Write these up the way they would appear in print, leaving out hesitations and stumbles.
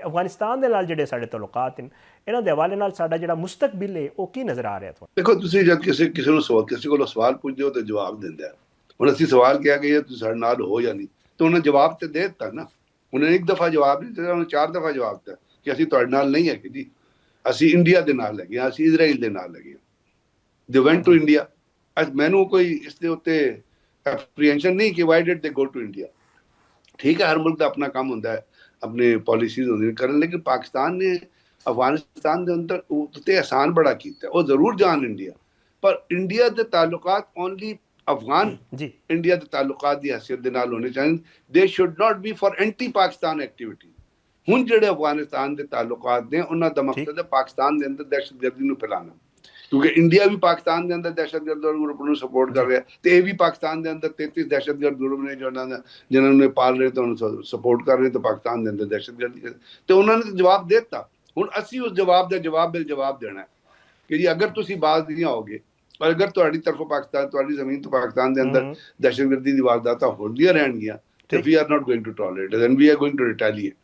ਅਫਗਾਨਿਸਤਾਨ ਦੇ ਨਾਲ ਜਿਹੜੇ ਸਾਡੇ ਤਾਲੁਕਾਤ ਨੇ ਇਹਨਾਂ ਦੇ ਹਵਾਲੇ ਨਾਲ ਸਾਡਾ ਜਿਹੜਾ ਮੁਸਤਕਬਲ ਹੈ ਉਹ ਕੀ ਨਜ਼ਰ ਆ ਰਿਹਾ ਤੁਹਾਨੂੰ? ਦੇਖੋ, ਤੁਸੀਂ ਜਦ ਕਿਸੇ ਨੂੰ ਕਿਸੇ ਕੋਲੋਂ ਸਵਾਲ ਪੁੱਛਦੇ ਹੋ ਤਾਂ ਜਵਾਬ ਦਿੰਦਾ ਹੈ। ਹੁਣ ਅਸੀਂ ਸਵਾਲ ਕਿਹਾ ਕਿ ਤੁਸੀਂ ਸਾਡੇ ਨਾਲ ਹੋ ਜਾਂ ਨਹੀਂ, ਤਾਂ ਉਹਨੇ ਜਵਾਬ ਤੇ ਦੇ ਦਿੱਤਾ ਨਾ। ਉਹਨੇ ਇੱਕ ਦਫਾ ਜਵਾਬ ਨਹੀਂ ਦਿੱਤਾ, ਉਹਨੇ 4 ਦਫਾ ਜਵਾਬ ਦਿੱਤਾ ਕਿ ਅਸੀਂ ਤੁਹਾਡੇ ਨਾਲ ਨਹੀਂ ਹੈਗੇ ਜੀ, ਅਸੀਂ ਇੰਡੀਆ ਦੇ ਨਾਲ ਲੱਗੇ ਹਾਂ, ਅਸੀਂ ਇਜ਼ਰਾਈਲ ਦੇ ਨਾਲ ਲੱਗੇ ਹਾਂ। ਦੇ ਵੈਂਟ ਟੂ ਇੰਡੀਆ। ਮੈਨੂੰ ਕੋਈ ਇਸ ਦੇ ਉੱਤੇ ਐਪਰੀਹੈਂਸ਼ਨ ਨਹੀਂ ਕਿ ਵਾਈ ਡਿਡ ਦੇ ਗੋ ਟੂ ਇੰਡੀਆ। ਠੀਕ ਹੈ, ਹਰ ਮੁਲਕ ਦਾ ਆਪਣਾ ਕੰਮ ਹੁੰਦਾ ਹੈ, ਆਪਣੇ ਪਾਲਿਸੀਜ਼ ਹੁੰਦੀਆਂ ਕਰਨ, ਲੇਕਿਨ ਪਾਕਿਸਤਾਨ ਨੇ ਅਫਗਾਨਿਸਤਾਨ ਦੇ ਅੰਦਰ ਉੱਤੇ ਆਸਾਨ ਬੜਾ ਕੀਤਾ। ਉਹ ਜ਼ਰੂਰ ਜਾਣ ਇੰਡੀਆ, ਪਰ ਇੰਡੀਆ ਦੇ ਤਾਲੁਕਾਤ ਓਨਲੀ ਅਫਗਾਨ ਇੰਡੀਆ ਦੇ ਤਾਲੁਕਾਤ ਦੀ ਹੈਸੀਅਤ ਦੇ ਨਾਲ ਹੋਣੇ ਚਾਹੀਦੇ। ਦੇ should not be for anti Pakistan activity. ਹੁਣ ਜਿਹੜੇ ਅਫਗਾਨਿਸਤਾਨ ਦੇ ਤਾਲੁਕਾਤ ਨੇ ਉਹਨਾਂ ਦਾ ਮਕਸਦ ਹੈ ਪਾਕਿਸਤਾਨ ਦੇ ਅੰਦਰ ਦਹਿਸ਼ਤਗਰਦੀ ਨੂੰ ਫੈਲਾਉਣਾ, ਕਿਉਂਕਿ ਇੰਡੀਆ ਵੀ ਪਾਕਿਸਤਾਨ ਦੇ ਅੰਦਰ ਦਹਿਸ਼ਤਗਰਦ ਗਰੁੱਪ ਨੂੰ ਸਪੋਰਟ ਕਰ ਰਿਹਾ, ਤੇ ਇਹ ਵੀ ਪਾਕਿਸਤਾਨ ਦੇ ਅੰਦਰ 33 ਦਹਿਸ਼ਤਗਰਦ ਗਰੁੱਪ ਨੇ ਜਿਹਨਾਂ ਨੂੰ ਪਾਲ ਰਹੇ ਤੇ ਉਹਨੂੰ ਸਪੋਰਟ ਕਰ ਰਹੇ, ਤੇ ਪਾਕਿਸਤਾਨ ਦੇ ਅੰਦਰ ਦਹਿਸ਼ਤਗਰਦੀ, ਤੇ ਉਹਨਾਂ ਨੇ ਜਵਾਬ ਦੇ ਦਿੱਤਾ। ਹੁਣ ਅਸੀਂ ਉਸ ਜਵਾਬ ਦਾ ਜਵਾਬ ਦੇਣਾ ਕਿ ਜੀ ਅਗਰ ਤੁਸੀਂ ਬਾਜ਼ ਨਹੀਂ ਆਓਗੇ, ਔਰ ਅਗਰ ਤੁਹਾਡੀ ਤਰਫੋਂ ਪਾਕਿਸਤਾਨ, ਤੁਹਾਡੀ ਜ਼ਮੀਨ ਤੋਂ ਪਾਕਿਸਤਾਨ ਦੇ ਅੰਦਰ ਦਹਿਸ਼ਤਗਰਦੀ ਦੀ ਵਾਰਦਾਤਾਂ ਹੁੰਦੀਆਂ ਰਹਿਣਗੀਆਂ, ਤੇ we are not going to tolerate and we are going to retaliate.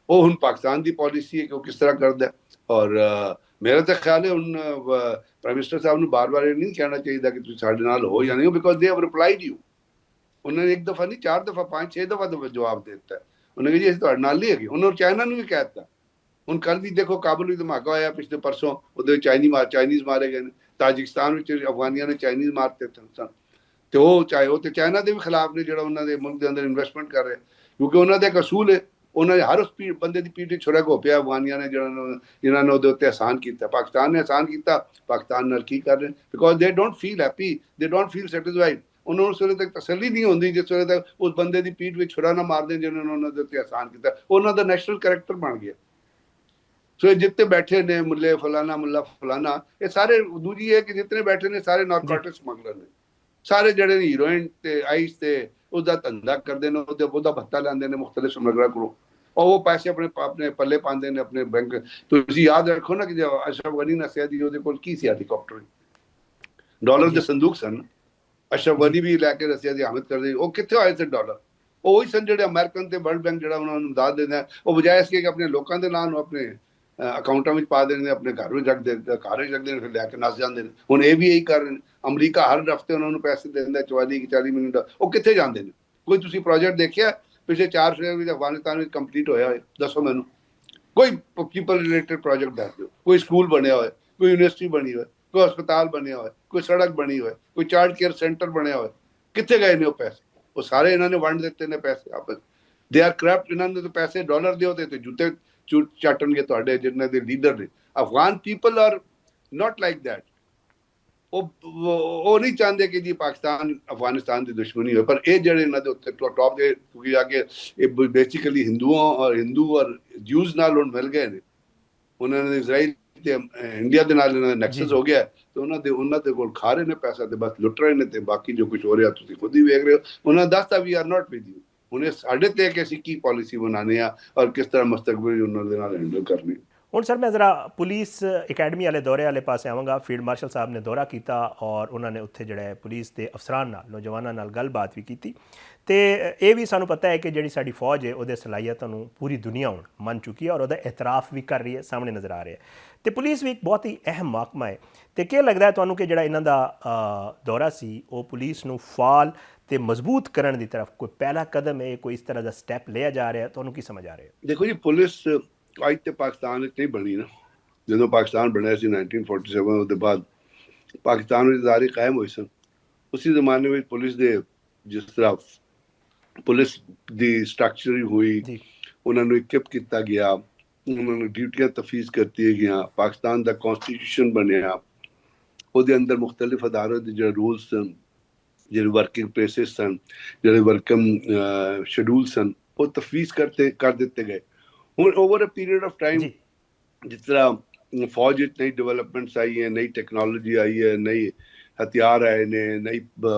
ਉਹ ਹੁਣ ਪਾਕਿਸਤਾਨ ਦੀ ਪਾਲਿਸੀ ਹੈ ਕਿ ਉਹ ਕਿਸ ਤਰ੍ਹਾਂ ਕਰਦਾ। ਔਰ ਮੇਰਾ ਤਾਂ ਖਿਆਲ ਹੈ ਹੁਣ ਪ੍ਰਾਈਮ ਮਿਨਿਸਟਰ ਸਾਹਿਬ ਨੂੰ ਬਾਰ-ਬਾਰ ਇਹ ਨਹੀਂ ਕਹਿਣਾ ਚਾਹੀਦਾ ਕਿ ਤੁਸੀਂ ਸਾਡੇ ਨਾਲ ਹੋ ਜਾਂ ਨਹੀਂ, because they have replied you. ਉਹਨਾਂ ਨੇ ਇੱਕ ਦਫਾ ਨਹੀਂ, 4 ਦਫਾ 5-6 ਦਫਾ ਜਵਾਬ ਦੇ ਦਿੱਤਾ। ਉਹਨੇ ਕਿਹਾ ਜੀ ਅਸੀਂ ਤੁਹਾਡੇ ਨਾਲ ਨਹੀਂ ਹੈਗੇ। ਉਹਨਾਂ ਨੂੰ ਚਾਈਨਾ ਨੂੰ ਵੀ ਕਹਿ ਦਿੱਤਾ। ਹੁਣ ਕੱਲ ਵੀ ਦੇਖੋ ਕਾਬੁਲ ਵਿੱਚ ਧਮਾਕਾ ਹੋਇਆ ਪਿਛਲੇ ਪਰਸੋਂ, ਉਹਦੇ ਚਾਈਨੀਜ਼ ਮਾਰੇ ਗਏ ਨੇ। ਤਾਜਿਕਸਤਾਨ ਵਿੱਚ ਅਫਗਾਨੀਆਂ ਨੇ ਚਾਈਨੀਜ਼ ਮਾਰਤੇ ਸਨ, ਤੇ ਉਹ ਤੇ ਚਾਈਨਾ ਦੇ ਵੀ ਖਿਲਾਫ ਨੇ ਜਿਹੜਾ ਉਹਨਾਂ ਦੇ ਮੁਲਕ ਦੇ ਅੰਦਰ ਇਨਵੈਸਟਮੈਂਟ ਕਰ ਰਿਹਾ, ਕਿਉਂਕਿ ਉਹਨਾਂ ਦਾ ਇੱਕ ਅਸੂਲ ਹੈ। ਉਹਨਾਂ ਨੇ ਹਰ ਉਸ ਬੰਦੇ ਦੀ ਪੀਠ ਛੁਰਾ ਘੋਪਿਆ ਅਫਗਾਨੀਆਂ ਨੇ, ਜਿਹਨਾਂ ਨੇ ਉਹਦੇ ਉੱਤੇ ਆਸਾਨ ਕੀਤਾ। ਪਾਕਿਸਤਾਨ ਨੇ ਆਸਾਨ ਕੀਤਾ, ਪਾਕਿਸਤਾਨ ਨਾਲ ਕੀ ਕਰ ਰਹੇ, ਬਿਕੋਜ਼ ਦੇ ਡੋਂਟ ਫੀਲ ਹੈਪੀ, ਦੇ ਡੋਂਟ ਫੀਲ ਸੈਟਿਸਫਾਈਡ। ਉਹਨਾਂ ਨੂੰ ਉਸ ਵੇਲੇ ਤੱਕ ਤਸੱਲੀ ਨਹੀਂ ਹੁੰਦੀ ਜਿਸ ਵੇਲੇ ਤੱਕ ਉਸ ਬੰਦੇ ਦੀ ਪੀਠ ਵਿੱਚ ਛੁਰਾ ਨਾ ਮਾਰਦੇ ਜਿਹਨਾਂ ਨੇ ਉਹਨਾਂ ਦੇ ਉੱਤੇ ਆਸਾਨ ਕੀਤਾ। ਉਹਨਾਂ ਦਾ ਨੈਸ਼ਨਲ ਕਰੈਕਟਰ ਬਣ ਗਿਆ। ਸੋ ਜਿੱਤੇ ਬੈਠੇ ਨੇ ਮੁੱਲੇ ਫਲਾਨਾ, ਮੁੱਲਾ ਫਲਾਨਾ, ਇਹ ਸਾਰੇ, ਦੂਜੀ ਹੈ ਕਿ ਜਿਤਨੇ ਬੈਠੇ ਨੇ ਸਾਰੇ ਨਾਰਕੋਟਿਕ ਸਮਗਲਰ ਨੇ। ਸਾਰੇ ਜਿਹੜੇ ਨੇ ਹੀਰੋਇਨ ਤੇ ਆਈਸ ਤੇ ਉਹਦਾ ਧੰਦਾ ਕਰਦੇ ਨੇ, ਉਹਦਾ ਭੱਤਾ ਲੈਂਦੇ ਨੇ ਮੁਖਤਲਿਫ ਸਮਗਲਰਾਂ ਕੋਲੋਂ, ਔਰ ਉਹ ਪੈਸੇ ਆਪਣੇ ਪੱਲੇ ਪਾਉਂਦੇ ਨੇ ਆਪਣੇ ਬੈਂਕ। ਤੁਸੀਂ ਯਾਦ ਰੱਖੋ ਨਾ ਕਿ ਜੇ ਅਸ਼ਰਫ ਗਨੀ ਨਸਿਆ ਦੀ ਉਹਦੇ ਕੋਲ ਕੀ ਸੀ? ਹੈਲੀਕਾਪਟਰ, ਡਾਲਰ ਦੇ ਸੰਦੂਕ ਸਨ। ਅਸ਼ਰਫ ਗਨੀ ਵੀ ਲੈ ਕੇ ਦੱਸਿਆ ਸੀ ਹਾਮਿਦ ਕਰਦੇ, ਉਹ ਕਿੱਥੇ ਆਏ ਸੀ ਡਾਲਰ? ਉਹੀ ਸਨ ਜਿਹੜੇ ਅਮਰੀਕਨ ਤੇ ਵਰਲਡ ਬੈਂਕ ਜਿਹੜਾ ਉਹਨਾਂ ਨੂੰ ਇਮਦਾਦ ਦਿੰਦਾ, ਉਹ ਬਜਾਏ ਇਸਕੇ ਕਿ ਆਪਣੇ ਲੋਕਾਂ ਦੇ ਨਾਂ ਨੂੰ ਆਪਣੇ ਅਕਾਊਂਟਾਂ ਵਿੱਚ ਪਾ ਦਿੰਦੇ ਨੇ, ਆਪਣੇ ਘਰ ਵਿੱਚ ਰੱਖਦੇ ਨੇ, ਫਿਰ ਲੈ ਕੇ ਨੱਸ ਜਾਂਦੇ ਨੇ। ਹੁਣ ਇਹ ਵੀ ਇਹੀ ਕਰ ਰਹੇ ਨੇ। ਅਮਰੀਕਾ ਹਰ ਹਫ਼ਤੇ ਉਹਨਾਂ ਨੂੰ ਪੈਸੇ ਦੇ ਦਿੰਦਾ 40 ਮਿਲੀਅਨ ਡਾਲਰ। ਉਹ ਕਿੱਥੇ ਜਾਂਦੇ ਨੇ? ਕੋਈ ਤੁਸੀਂ ਪ੍ਰੋਜੈਕਟ ਦੇਖਿਆ ਪਿਛਲੇ 4 ਸਾਲ ਵਿੱਚ ਅਫਗਾਨਿਸਤਾਨ ਵਿੱਚ ਕੰਪਲੀਟ ਹੋਇਆ ਹੋਏ? ਦੱਸੋ ਮੈਨੂੰ ਕੋਈ ਪੀਪਲ ਰਿਲੇਟਡ ਪ੍ਰੋਜੈਕਟ ਦੱਸ ਦਿਓ। ਕੋਈ ਸਕੂਲ ਬਣਿਆ ਹੋਇਆ, ਕੋਈ ਯੂਨੀਵਰਸਿਟੀ ਬਣੀ ਹੋਏ, ਕੋਈ ਹਸਪਤਾਲ ਬਣਿਆ ਹੋਇਆ, ਕੋਈ ਸੜਕ ਬਣੀ ਹੋਏ, ਕੋਈ ਚਾਈਲਡ ਕੇਅਰ ਸੈਂਟਰ ਬਣਿਆ ਹੋਇਆ? ਕਿੱਥੇ ਗਏ ਨੇ ਉਹ ਪੈਸੇ? ਉਹ ਸਾਰੇ ਇਹਨਾਂ ਨੇ ਵੰਡ ਦਿੱਤੇ ਨੇ ਪੈਸੇ ਆਪਸ। They are corrupt. ਇਹਨਾਂ ਦੇ ਪੈਸੇ ਡਾਲਰ ਦੇ ਹੋਤੇ ਤੇ ਜੁੱਤੇ ਚਾਟਣਗੇ ਤੁਹਾਡੇ ਜਿਨ੍ਹਾਂ ਦੇ ਲੀਡਰ ਨੇ। Afghan people are not like that. ਉਹ ਨਹੀਂ ਚਾਹੁੰਦੇ ਕਿ ਜੀ ਪਾਕਿਸਤਾਨ ਅਫਗਾਨਿਸਤਾਨ ਦੀ ਦੁਸ਼ਮਣੀ ਹੋਏ, ਪਰ ਇਹ ਜਿਹੜੇ ਇਹਨਾਂ ਦੇ ਉੱਤੇ ਟੌਪ ਦੇ, ਕਿਉਂਕਿ ਆ ਕੇ ਇਹ ਬੇਸਿਕਲੀ ਹਿੰਦੂ ਔਰ ਜਿਊਜ਼ ਨਾਲ ਹੁਣ ਮਿਲ ਗਏ ਨੇ। ਉਹਨਾਂ ਨੇ ਇਜ਼ਰਾਈਲ ਤੇ ਇੰਡੀਆ ਦੇ ਨਾਲ ਇਹਨਾਂ ਦਾ ਨੈਕਸਸ ਹੋ ਗਿਆ, ਤੇ ਉਹਨਾਂ ਦੇ ਕੋਲ ਖਾ ਰਹੇ ਨੇ ਪੈਸਾ, ਤੇ ਬਸ ਲੁੱਟ ਰਹੇ ਨੇ, ਤੇ ਬਾਕੀ ਜੋ ਕੁਝ ਹੋ ਰਿਹਾ ਤੁਸੀਂ ਖੁਦ ਹੀ ਵੇਖ ਰਹੇ ਹੋ। ਉਹਨਾਂ ਨੇ ਦੱਸਤਾ we are not with you. ਹੁਣ ਇਹ ਸਾਡੇ ਤੇ ਕਿ ਅਸੀਂ ਕੀ ਪਾਲਿਸੀ ਬਣਾਉਣੀ ਆ ਔਰ ਕਿਸ ਤਰ੍ਹਾਂ ਮੁਸਤਕਬਲ ਉਹਨਾਂ ਦੇ ਨਾਲ ਹੈਂਡਲ ਕਰਨੀ। ਹੁਣ ਸਰ ਮੈਂ ਜ਼ਰਾ ਪੁਲਿਸ ਅਕੈਡਮੀ ਵਾਲੇ ਦੌਰੇ ਵਾਲੇ ਪਾਸੇ ਆਵਾਂਗਾ। ਫੀਲਡ ਮਾਰਸ਼ਲ ਸਾਹਿਬ ਨੇ ਦੌਰਾ ਕੀਤਾ ਔਰ ਉਹਨਾਂ ਨੇ ਉੱਥੇ ਜਿਹੜਾ ਪੁਲਿਸ ਦੇ ਅਫਸਰਾਂ ਨਾਲ, ਨੌਜਵਾਨਾਂ ਨਾਲ ਗੱਲਬਾਤ ਵੀ ਕੀਤੀ, ਤੇ ਇਹ ਵੀ ਸਾਨੂੰ ਪਤਾ ਹੈ ਕਿ ਜਿਹੜੀ ਸਾਡੀ ਫੌਜ ਹੈ ਉਹਦੇ ਸਲਾਹੀਅਤਾਂ ਨੂੰ ਪੂਰੀ ਦੁਨੀਆ ਹੁਣ ਮੰਨ ਚੁੱਕੀ ਹੈ ਔਰ ਉਹਦਾ ਇਤਰਾਫ ਵੀ ਕਰ ਰਹੀ ਹੈ, ਸਾਹਮਣੇ ਨਜ਼ਰ ਆ ਰਿਹਾ ਹੈ। ਤੇ ਪੁਲਿਸ ਵੀ ਇੱਕ ਬਹੁਤ ਹੀ ਅਹਿਮ ਮਹਿਕਮਾ ਹੈ। ਤੇ ਕੀ ਲੱਗਦਾ ਹੈ ਤੁਹਾਨੂੰ ਕਿ ਜਿਹੜਾ ਇਹਨਾਂ ਦਾ ਦੌਰਾ ਸੀ ਉਹ ਪੁਲਿਸ ਨੂੰ ਫਾਲ ਤੇ ਮਜ਼ਬੂਤ ਕਰਨ ਦੀ ਤਰਫ ਕੋਈ ਪਹਿਲਾ ਕਦਮ ਹੈ, ਕੋਈ ਇਸ ਤਰ੍ਹਾਂ ਦਾ ਸਟੈਪ ਲਿਆ ਜਾ ਰਿਹਾ? ਤੁਹਾਨੂੰ ਕੀ ਸਮਝ ਆ ਰਿਹਾ? ਦੇਖੋ ਜੀ, ਪੁਲਿਸ ਅੱਜ ਤੇ ਪਾਕਿਸਤਾਨ ਵਿੱਚ ਨਹੀਂ ਬਣੀ ਨਾ। ਜਦੋਂ ਪਾਕਿਸਤਾਨ ਬਣਿਆ ਸੀ 1947, ਉਹਦੇ ਬਾਅਦ ਪਾਕਿਸਤਾਨ ਵਿੱਚ ਅਦਾਰੇ ਕਾਇਮ ਹੋਏ ਸਨ। ਉਸੇ ਜ਼ਮਾਨੇ ਵਿੱਚ ਪੁਲਿਸ ਦੇ ਜਿਸ ਤਰ੍ਹਾਂ ਪੁਲਿਸ ਦੀ ਸਟਰਕਚਰ ਹੋਈ, ਉਹਨਾਂ ਨੂੰ ਇਕਿਪ ਕੀਤਾ ਗਿਆ, ਉਹਨਾਂ ਨੂੰ ਡਿਊਟੀਆਂ ਤਫਵੀਜ਼ ਕਰਤੀਆਂ ਗਈਆਂ, ਪਾਕਿਸਤਾਨ ਦਾ ਕੌਂਸਟੀਟਿਊਸ਼ਨ ਬਣਿਆ, ਉਹਦੇ ਅੰਦਰ ਮੁਖਤਲਿਫ ਅਦਾਰਿਆਂ ਦੇ ਜਿਹੜੇ ਰੂਲਸ ਸਨ, ਜਿਹੜੇ ਵਰਕਿੰਗ ਪਲੇਸਿਸ ਸਨ, ਜਿਹੜੇ ਵਰਕਿੰਗ ਸ਼ਡਿਊਲ ਸਨ, ਉਹ ਤਫਵੀਜ਼ ਕਰ ਦਿੱਤੇ ਗਏ। ਹੁਣ over a period of time ਜਿਸ ਤਰ੍ਹਾਂ ਫੌਜ ਵਿੱਚ ਨਈ ਡਿਵੈਲਪਮੈਂਟਸ ਆਈ ਹੈ, ਨਈ ਟੈਕਨੋਲੋਜੀ ਆਈ ਹੈ, ਨਈ ਹਥਿਆਰ ਆਏ ਨੇ, ਨਈ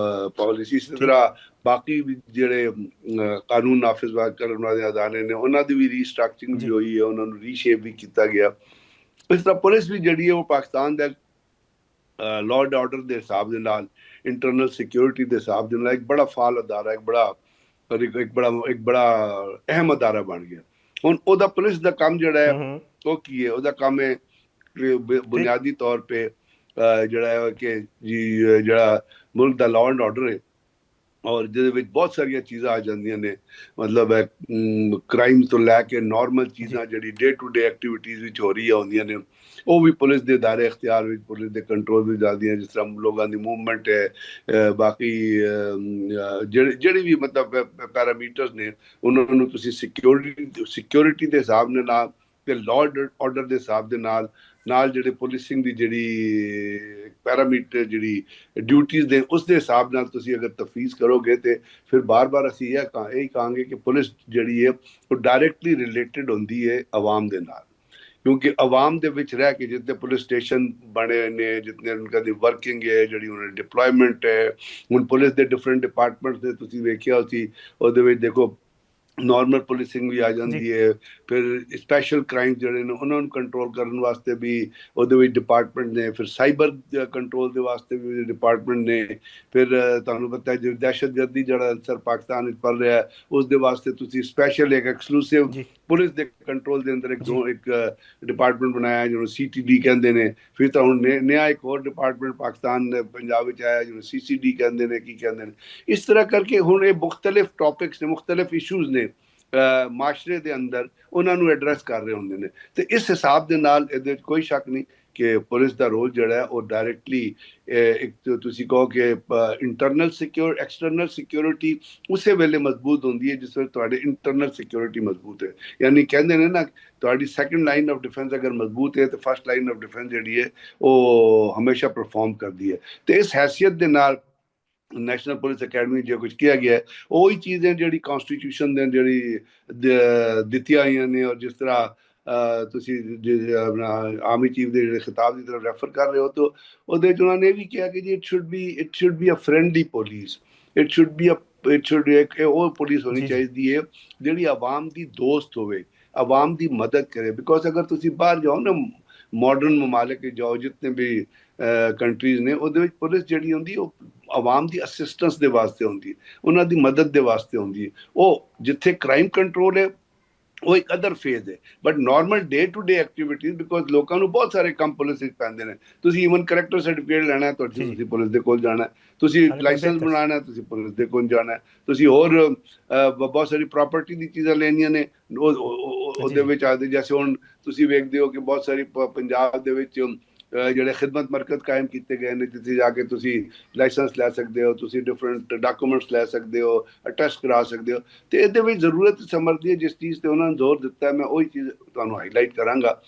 ਪਾਲਿਸੀ, ਇਸੇ ਤਰ੍ਹਾਂ ਬਾਕੀ ਵੀ ਜਿਹੜੇ ਕਾਨੂੰਨ ਨਾਫਿਜ਼ ਕਰਨ ਵਾਲੇ ਅਦਾਰੇ ਨੇ ਉਹਨਾਂ ਦੀ ਵੀ ਰੀਸਟਰਕਚਰਿੰਗ ਵੀ ਹੋਈ ਹੈ, ਉਹਨਾਂ ਨੂੰ ਰੀਸ਼ੇਪ ਵੀ ਕੀਤਾ ਗਿਆ। ਇਸ ਤਰ੍ਹਾਂ ਪੁਲਿਸ ਵੀ ਜਿਹੜੀ ਹੈ ਉਹ ਪਾਕਿਸਤਾਨ ਦਾ ਲਾਅ ਐਂਡ ਆਰਡਰ ਦੇ ਹਿਸਾਬ ਦੇ ਨਾਲ, ਇੰਟਰਨਲ ਸਿਕਿਉਰਿਟੀ ਦੇ ਹਿਸਾਬ ਦੇ ਨਾਲ ਇੱਕ ਬੜਾ ਫਾਲ ਅਦਾਰਾ, ਇੱਕ ਬੜਾ ਅਹਿਮ ਅਦਾਰਾ ਬਣ ਗਿਆ। ਹੁਣ ਉਹਦਾ ਪੁਲਿਸ ਦਾ ਕੰਮ ਜਿਹੜਾ ਹੈ ਹੂੰ ਉਹ ਕੀ ਹੈ? ਉਹਦਾ ਕੰਮ ਹੈ ਕਿ ਬੁਨਿਆਦੀ ਤੌਰ ਤੇ ਜਿਹੜਾ ਹੈ ਕਿ ਜੀ ਜਿਹੜਾ ਮੁਲਕ ਦਾ ਲਾਅ ਐਂਡ ਆਰਡਰ ਹੈ, ਔਰ ਜਿਹਦੇ ਵਿੱਚ ਬਹੁਤ ਸਾਰੀਆਂ ਚੀਜ਼ਾਂ ਆ ਜਾਂਦੀਆਂ ਨੇ, ਮਤਲਬ ਹੈ ਕ੍ਰਾਈਮ ਤੋਂ ਲੈ ਕੇ ਨਾਰਮਲ ਚੀਜ਼ਾਂ ਜਿਹੜੀ ਡੇ ਟੂ ਡੇ ਐਕਟੀਵਿਟੀਜ਼ ਵਿੱਚ ਹੋ ਰਹੀਆਂ ਹੁੰਦੀਆਂ ਨੇ, ਉਹ ਵੀ ਪੁਲਿਸ ਦੇ ਦਾਇਰੇ ਇਖਤਿਆਰ ਵਿੱਚ, ਪੁਲਿਸ ਦੇ ਕੰਟਰੋਲ ਵਿੱਚ ਜਾਂਦੀਆਂ, ਜਿਸ ਤਰ੍ਹਾਂ ਲੋਕਾਂ ਦੀ ਮੂਵਮੈਂਟ ਹੈ, ਬਾਕੀ ਜਿਹੜੇ ਵੀ ਮਤਲਬ ਪੈਰਾਮੀਟਰਸ ਨੇ, ਉਹਨਾਂ ਨੂੰ ਤੁਸੀਂ ਸਿਕਿਉਰਿਟੀ ਦੇ ਹਿਸਾਬ ਦੇ ਨਾਲ ਤੇ ਲਾਅ ਆਰਡਰ ਦੇ ਹਿਸਾਬ ਦੇ ਨਾਲ ਜਿਹੜੇ ਪੁਲਿਸਿੰਗ ਦੀ ਜਿਹੜੀ ਪੈਰਾਮੀਟਰ ਜਿਹੜੀ ਡਿਊਟੀਜ਼ ਦੇ, ਉਸ ਦੇ ਹਿਸਾਬ ਨਾਲ ਤੁਸੀਂ ਅਗਰ ਤਫਤੀਸ਼ ਕਰੋਗੇ ਤੇ ਫਿਰ ਬਾਰ-ਬਾਰ ਅਸੀਂ ਇਹ ਕਹਾਂਗੇ ਕਿ ਪੁਲਿਸ ਜਿਹੜੀ ਹੈ ਉਹ ਡਾਇਰੈਕਟਲੀ ਰਿਲੇਟਡ ਹੁੰਦੀ ਹੈ ਆਵਾਮ ਦੇ ਨਾਲ, ਕਿਉਂਕਿ ਆਵਾਮ ਦੇ ਵਿੱਚ ਰਹਿ ਕੇ ਜਿੱਥੇ ਪੁਲਿਸ ਸਟੇਸ਼ਨ ਬਣੇ ਨੇ, ਜਿਤਨੇ ਉਹਨਾਂ ਦੀ ਵਰਕਿੰਗ ਹੈ, ਜਿਹੜੀ ਉਹਨਾਂ ਦੀ ਡਿਪਲੋਇਮੈਂਟ ਹੈ, ਹੁਣ ਪੁਲਿਸ ਦੇ ਡਿਫਰੈਂਟ ਡਿਪਾਰਟਮੈਂਟਸ ਦੇ ਤੁਸੀਂ ਵੇਖਿਆ ਸੀ, ਉਹਦੇ ਵਿੱਚ ਦੇਖੋ ਨਾਰਮਲ ਪੁਲਿਸਿੰਗ ਵੀ ਆ ਜਾਂਦੀ ਹੈ, ਫਿਰ ਸਪੈਸ਼ਲ ਕ੍ਰਾਈਮ ਜਿਹੜੇ ਨੇ ਉਹਨਾਂ ਨੂੰ ਕੰਟਰੋਲ ਕਰਨ ਵਾਸਤੇ ਵੀ ਉਹਦੇ ਵਿੱਚ ਡਿਪਾਰਟਮੈਂਟ ਨੇ, ਫਿਰ ਸਾਈਬਰ ਕੰਟਰੋਲ ਦੇ ਵਾਸਤੇ ਵੀ ਡਿਪਾਰਟਮੈਂਟ ਨੇ, ਫਿਰ ਤੁਹਾਨੂੰ ਪਤਾ ਹੈ ਜਿਹੜੀ ਦਹਿਸ਼ਤਗਰਦੀ ਜਿਹੜਾ ਅੰਸਰ ਪਾਕਿਸਤਾਨ ਵਿੱਚ ਪਲ ਰਿਹਾ ਹੈ, ਉਸ ਦੇ ਵਾਸਤੇ ਤੁਸੀਂ ਸਪੈਸ਼ਲ ਇੱਕ ਐਕਸਕਲੂਸਿਵ ਪੁਲਿਸ ਦੇ ਕੰਟਰੋਲ ਦੇ ਅੰਦਰ ਇੱਕ ਡਿਪਾਰਟਮੈਂਟ ਬਣਾਇਆ ਜਿਹਨੂੰ CTD ਕਹਿੰਦੇ ਨੇ। ਫਿਰ ਤਾਂ ਹੁਣ ਨया ਇੱਕ ਹੋਰ ਡਿਪਾਰਟਮੈਂਟ ਪਾਕਿਸਤਾਨ ਪੰਜਾਬ ਵਿੱਚ ਆਇਆ ਜਿਹਨੂੰ CCD ਕਹਿੰਦੇ ਨੇ, ਕੀ ਕਹਿੰਦੇ ਨੇ। ਇਸ ਤਰ੍ਹਾਂ ਕਰਕੇ ਹੁਣ ਇਹ ਮੁਖਤਲਿਫ ਟੌਪਿਕਸ ਨੇ, ਮੁਖਤਲਿਫ ਇਸ਼ੂਜ਼ ਨੇ ਮਾਸ਼ਰੇ ਦੇ ਅੰਦਰ, ਉਹਨਾਂ ਨੂੰ ਐਡਰੈਸ ਕਰ ਰਹੇ ਹੁੰਦੇ ਨੇ। ਤੇ ਇਸ ਹਿਸਾਬ ਦੇ ਨਾਲ ਇਹਦੇ ਵਿੱਚ ਕੋਈ ਸ਼ੱਕ ਨਹੀਂ ਕਿ ਪੁਲਿਸ ਦਾ ਰੋਲ ਜਿਹੜਾ ਹੈ ਉਹ ਡਾਇਰੈਕਟਲੀ ਇੱਕ ਤੁਸੀਂ ਕਹੋ ਕਿ ਇੰਟਰਨਲ ਐਕਸਟਰਨਲ ਸਿਕਿਉਰਿਟੀ ਉਸੇ ਵੇਲੇ ਮਜ਼ਬੂਤ ਹੁੰਦੀ ਹੈ ਜਿਸ ਵੇਲੇ ਤੁਹਾਡੇ ਇੰਟਰਨਲ ਸਿਕਿਉਰਿਟੀ ਮਜ਼ਬੂਤ ਹੈ। ਯਾਨੀ ਕਹਿੰਦੇ ਨੇ ਨਾ, ਤੁਹਾਡੀ ਸੈਕੰਡ ਲਾਈਨ ਆਫ ਡਿਫੈਂਸ ਅਗਰ ਮਜ਼ਬੂਤ ਹੈ ਤਾਂ ਫਸਟ ਲਾਈਨ ਆਫ ਡਿਫੈਂਸ ਜਿਹੜੀ ਹੈ ਉਹ ਹਮੇਸ਼ਾ ਪਰਫਾਰਮ ਕਰਦੀ ਹੈ। ਤੇ ਇਸ ਹੈਸੀਅਤ ਦੇ ਨਾਲ ਨੈਸ਼ਨਲ ਪੁਲਿਸ ਅਕੈਡਮੀ ਜੋ ਕੁਝ ਕਿਹਾ ਗਿਆ ਹੈ, ਉਹੀ ਚੀਜ਼ ਹੈ ਜਿਹੜੀ ਕਨਸਟੀਟਿਊਸ਼ਨ ਦੇ ਜਿਹੜੀ ਦਿੱਤੀਆਂ ਹੋਈਆਂ ਨੇ। ਔਰ ਜਿਸ ਤਰ੍ਹਾਂ ਤੁਸੀਂ ਆਪਣਾ ਆਰਮੀ ਚੀਫ ਦੇ ਜਿਹੜੇ ਖਿਤਾਬ ਦੀ ਤਰਫ ਰੈਫਰ ਕਰ ਰਹੇ ਹੋ, ਤਾਂ ਉਹਦੇ 'ਚ ਉਹਨਾਂ ਨੇ ਇਹ ਵੀ ਕਿਹਾ ਕਿ ਜੀ it should be a friendly police, it should ਇੱਕ ਉਹ ਪੁਲਿਸ ਹੋਣੀ ਚਾਹੀਦੀ ਹੈ ਜਿਹੜੀ ਆਵਾਮ ਦੀ ਦੋਸਤ ਹੋਵੇ, ਆਵਾਮ ਦੀ ਮਦਦ ਕਰੇ। ਬਿਕੋਜ਼ ਅਗਰ ਤੁਸੀਂ ਬਾਹਰ ਜਾਓ ਨਾ, ਮਾਡਰਨ ਮਮਾਲਿਕ ਜਾਓ, ਜਿਤਨੇ ਵੀ ਕੰਟਰੀਜ਼ ਨੇ, ਉਹਦੇ ਵਿੱਚ ਪੁਲਿਸ ਜਿਹੜੀ ਹੁੰਦੀ ਉਹ ਆਵਾਮ ਦੀ ਅਸਿਸਟੈਂਸ ਦੇ ਵਾਸਤੇ ਹੁੰਦੀ ਹੈ, ਉਹਨਾਂ ਦੀ ਮਦਦ ਦੇ ਵਾਸਤੇ ਹੁੰਦੀ ਹੈ। ਉਹ ਜਿੱਥੇ ਕ੍ਰਾਈਮ ਕੰਟਰੋਲ ਹੈ ਉਹ ਇੱਕ ਅਦਰ ਫੇਜ਼ ਹੈ, but normal day to day activities, because ਲੋਕਾਂ ਨੂੰ ਬਹੁਤ ਸਾਰੇ ਕੰਮ ਪੁਲਿਸ ਵਿੱਚ ਪੈਂਦੇ ਨੇ। ਤੁਸੀਂ ਈਵਨ ਕਰੈਕਟਰ ਸਰਟੀਫਿਕੇਟ ਲੈਣਾ ਹੈ ਤੁਸੀਂ ਪੁਲਿਸ ਦੇ ਕੋਲ ਜਾਣਾ, ਤੁਸੀਂ ਲਾਇਸੈਂਸ ਬਣਾਉਣਾ ਤੁਸੀਂ ਪੁਲਿਸ ਦੇ ਕੋਲ ਜਾਣਾ, ਤੁਸੀਂ ਹੋਰ ਬਹੁਤ ਸਾਰੀ ਪ੍ਰਾਪਰਟੀ ਦੀ ਚੀਜ਼ਾਂ ਲੈਣੀਆਂ ਨੇ ਉਹਦੇ ਵਿੱਚ ਆਦੇ। ਜੈਸੇ ਹੁਣ ਤੁਸੀਂ ਵੇਖਦੇ ਹੋ ਕਿ ਬਹੁਤ ਸਾਰੀ ਪੰਜਾਬ ਦੇ ਵਿੱਚ ਜਿਹੜੇ ਖਿਦਮਤ ਮਰਕਜ਼ ਕਾਇਮ ਕੀਤੇ ਗਏ ਨੇ, ਜਿੱਥੇ ਜਾ ਕੇ ਤੁਸੀਂ ਲਾਇਸੈਂਸ ਲੈ ਸਕਦੇ ਹੋ, ਤੁਸੀਂ ਡਿਫਰੈਂਟ ਡਾਕੂਮੈਂਟਸ ਲੈ ਸਕਦੇ ਹੋ, ਅਟੈਸਟ ਕਰਾ ਸਕਦੇ ਹੋ। ਤੇ ਇਹਦੇ ਵਿੱਚ ਜ਼ਰੂਰਤ ਸਮਝਦੀ ਹੈ ਜਿਸ ਚੀਜ਼ ਤੇ ਉਹਨਾਂ ਨੇ ਜ਼ੋਰ ਦਿੱਤਾ, ਮੈਂ ਉਹੀ ਚੀਜ਼ ਤੁਹਾਨੂੰ ਹਾਈਲਾਈਟ ਕਰਾਂਗਾ